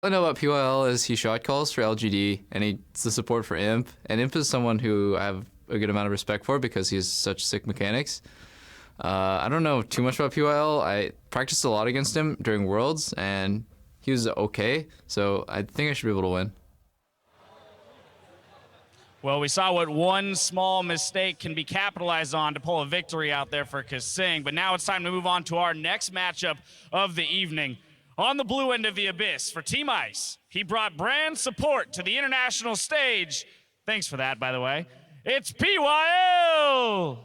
All I know about PYL is he shot calls for LGD, and he's the support for Imp. And Imp is someone who I have a good amount of respect for because he has such sick mechanics. I don't know too much about PYL. I practiced a lot against him during Worlds, and he was okay. So I think I should be able to win. Well, we saw what one small mistake can be capitalized on to pull a victory out there for Kasing, but now it's time to move on to our next matchup of the evening. On the blue end of the abyss for Team Ice, he brought brand support to the international stage. Thanks for that, by the way. It's PYL!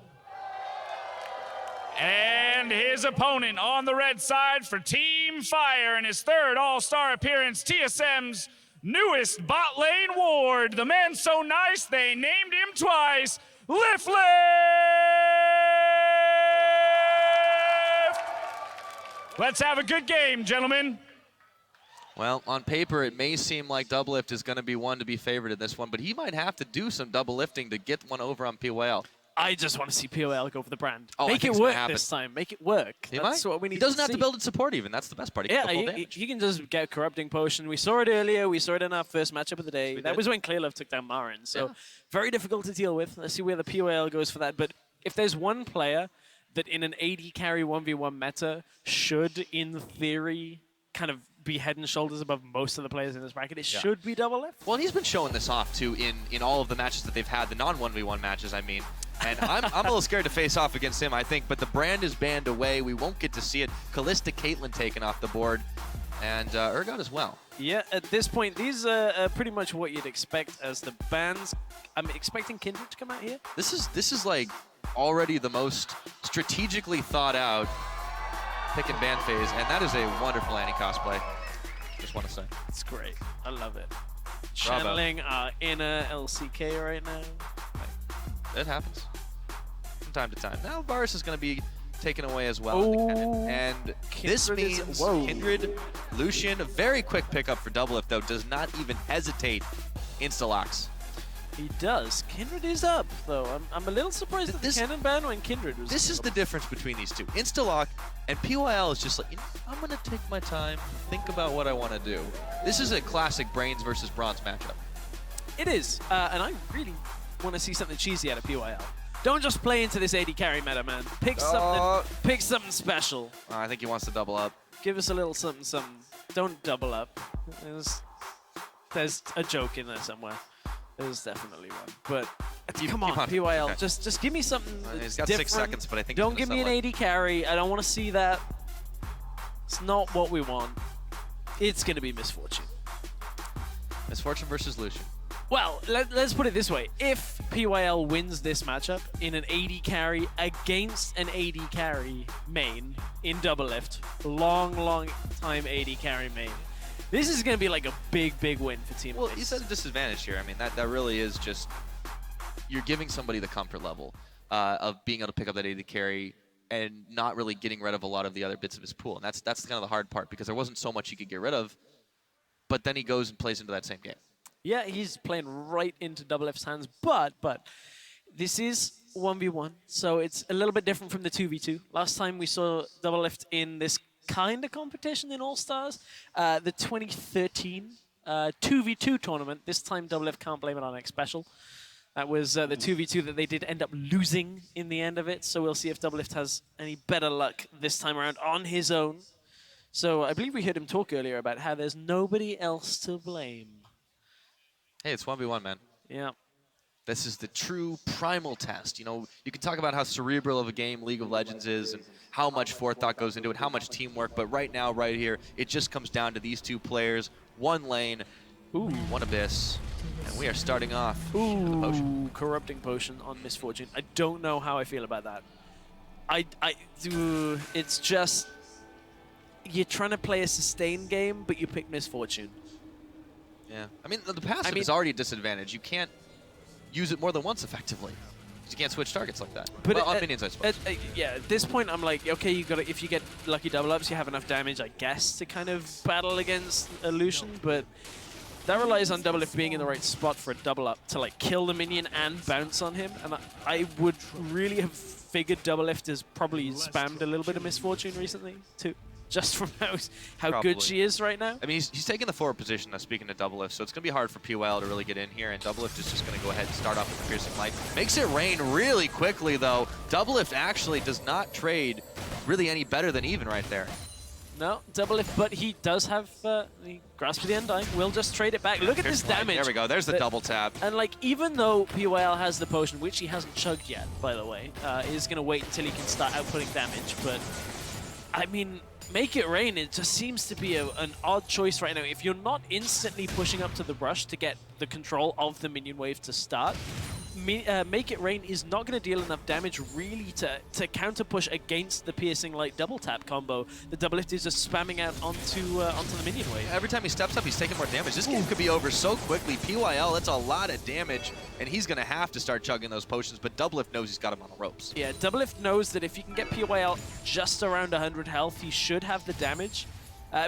And his opponent on the red side for Team Fire in his third All-Star appearance, TSM's newest bot lane ward, the man so nice they named him twice, Lift Lift! Let's have a good game, gentlemen. Well, on paper, it may seem like Doublelift is going to be one to be favored in this one, but he might have to do some double lifting to get one over on PYL. I just want to see POL go for the brand. Oh, Make it work this time. Make it work. That's what we need. He doesn't to have see. to build its support even. That's the best part. Yeah, he can just get Corrupting Potion. We saw it earlier. We saw it in our first matchup of the day. That was when Clearlove took down Marin. So very difficult to deal with. Let's see where the POL goes for that. But if there's one player that in an AD carry 1v1 meta should, in theory, kind of be head and shoulders above most of the players in this bracket, it should be Doublelift. Well, he's been showing this off too in all of the matches that they've had, the non-1v1 matches, I mean. And I'm a little scared to face off against him, I think, but the brand is banned away. We won't get to see it. Callista Caitlyn taken off the board, and Urgot as well. Yeah, at this point, these are pretty much what you'd expect as the bans. I'm expecting Kindred to come out here. This is like already the most strategically thought out pick and ban phase, and that is a wonderful anti-cosplay. Just want to say. It's great. I love it. Channeling our inner LCK right now. It happens from time to time. Now Varus is going to be taken away as well. Oh, and this means Kindred, Lucian, a very quick pickup for Doublelift though, does not even hesitate insta-locks. He does. Kindred is up though. I'm a little surprised that the cannon ban when Kindred was. This is the difference between these two. Insta-lock and PYL is just like, you know, I'm going to take my time, think about what I want to do. This is a classic Brains versus Bronze matchup. It is, and I really want to see something cheesy out of PYL. Don't just play into this AD carry meta, man. Pick something special. I think he wants to double up. Give us a little something. Don't double up. There's a joke in there somewhere. There's definitely one. But come on, PYL, okay. just give me something He's got different. 6 seconds, but I think don't give me an AD carry. I don't want to see that. It's not what we want. It's going to be Misfortune. Misfortune versus Lucian. Well, let's put it this way. If PYL wins this matchup in an AD carry against an AD carry main in Doublelift, long time AD carry main, this is going to be like a big win for Team Well, Ice. he's at a disadvantage here. I mean, that really is just, you're giving somebody the comfort level of being able to pick up that AD carry and not really getting rid of a lot of the other bits of his pool. And that's kind of the hard part because there wasn't so much he could get rid of, but then he goes and plays into that same game. Yeah, he's playing right into Doublelift's hands, but this is 1v1, so it's a little bit different from the 2v2. Last time we saw Doublelift in this kind of competition in All-Stars, the 2013 2v2 tournament. This time Doublelift can't blame it on X Special. That was the 2v2 that they did end up losing in the end of it, so we'll see if Doublelift has any better luck this time around on his own. So I believe we heard him talk earlier about how there's nobody else to blame. Hey, it's 1v1, man. Yeah. This is the true primal test. You know, you can talk about how cerebral of a game League of Legends is and how much forethought goes into it, how much teamwork, but right now, right here, it just comes down to these two players, one lane, one abyss, and we are starting off with the potion. Corrupting Potion on Misfortune. I don't know how I feel about that. It's just, you're trying to play a sustained game, but you pick Misfortune. Yeah, I mean, the passive is already a disadvantage. You can't use it more than once effectively. You can't switch targets like that. But on minions, I suppose. Yeah, at this point, I'm like, okay, you got if you get lucky double ups, you have enough damage, I guess, to kind of battle against Illusion. But that relies on Doublelift being in the right spot for a double up to like kill the minion and bounce on him. And I would really have figured Doublelift has probably spammed a little bit of Misfortune recently too. just from how Probably. good she is right now. I mean, he's taking the forward position, speaking to Doublelift, so it's going to be hard for PYL to really get in here, and Doublelift is just going to go ahead and start off with the Piercing Light. Makes it rain really quickly, though. Doublelift actually does not trade really any better than even right there. No, Doublelift, but he does have the Grasp of the Undying. We'll just trade it back. Look at this damage. There we go. There's the double tap. And like, even though PYL has the potion, which he hasn't chugged yet, by the way, is going to wait until he can start outputting damage. But, I mean, Make It Rain, it just seems to be an odd choice right now. If you're not instantly pushing up to the brush to get the control of the minion wave to start, Make It Rain is not going to deal enough damage really to counter push against the Piercing Light double tap combo. The Doublelift is just spamming out onto the minion wave. Every time he steps up, he's taking more damage. This game could be over so quickly. PYL, that's a lot of damage, and he's going to have to start chugging those potions, but Doublelift knows he's got him on the ropes. Yeah, Doublelift knows that if he can get PYL just around 100 health, he should have the damage.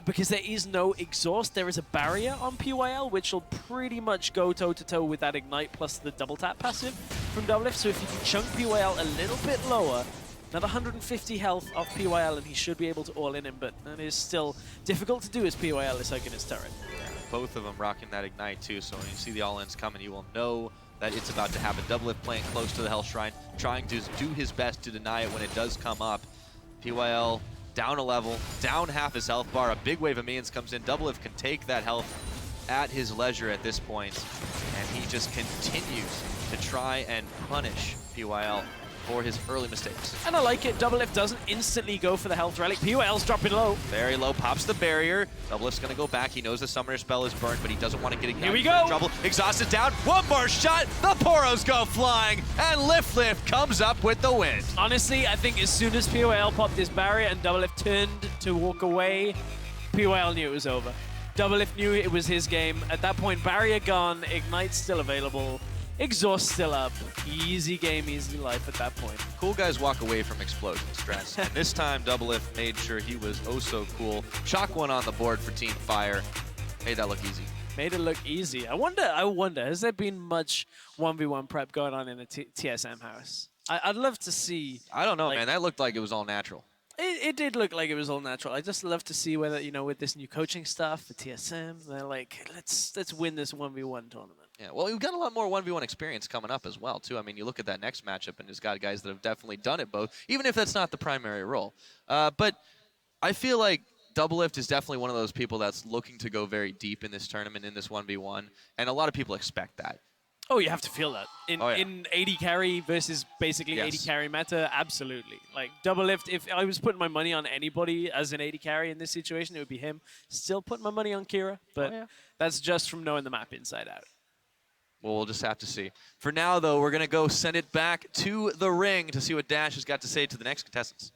Because there is no exhaust, there is a barrier on PYL, which will pretty much go toe-to-toe with that Ignite plus the double tap passive from Doublelift. So if you can chunk PYL a little bit lower, another 150 health off PYL, and he should be able to all-in him, but that is still difficult to do as PYL is hugging his turret. Both of them rocking that Ignite too, so when you see the all-ins coming, you will know that it's about to happen. Doublelift playing close to the Hell Shrine, trying to do his best to deny it when it does come up. PYL down a level, down half his health bar, a big wave of minions comes in. Doublelift can take that health at his leisure at this point, and he just continues to try and punish PYL for his early mistakes. And I like it, Doublelift doesn't instantly go for the health relic. PYL's dropping low. Very low, pops the barrier. Doublelift's gonna go back. He knows the summoner spell is burned, but he doesn't want to get ignited. Here we go. Trouble. Exhaust is down. One more shot. The Poros go flying, and Lift comes up with the win. Honestly, I think as soon as PYL popped his barrier and Doublelift turned to walk away, PYL knew it was over. Doublelift knew it was his game. At that point, barrier gone, Ignite still available. Exhaust still up. Easy game, easy life at that point. Cool guys walk away from explosion stress. And this time, Doublelift made sure he was oh so cool. Chalk one on the board for Team Fire. Made that look easy. Made it look easy. I wonder, has there been much 1v1 prep going on in the TSM house? I'd love to see. I don't know, like, man. That looked like it was all natural. It did look like it was all natural. I just love to see whether, you know, with this new coaching staff for TSM, they're like, let's win this 1v1 tournament. Yeah, well, we've got a lot more 1v1 experience coming up as well, too. I mean, you look at that next matchup, and it's got guys that have definitely done it both, even if that's not the primary role. But I feel like Doublelift is definitely one of those people that's looking to go very deep in this tournament, in this 1v1, and a lot of people expect that. Oh, you have to feel that. Yeah. In 80 carry versus basically Yes. 80 carry meta, absolutely. Like, Doublelift, if I was putting my money on anybody as an 80 carry in this situation, it would be him. Still putting my money on Kira, but that's just from knowing the map inside out. Well, we'll just have to see. For now, though, we're going to go send it back to the ring to see what Dash has got to say to the next contestants.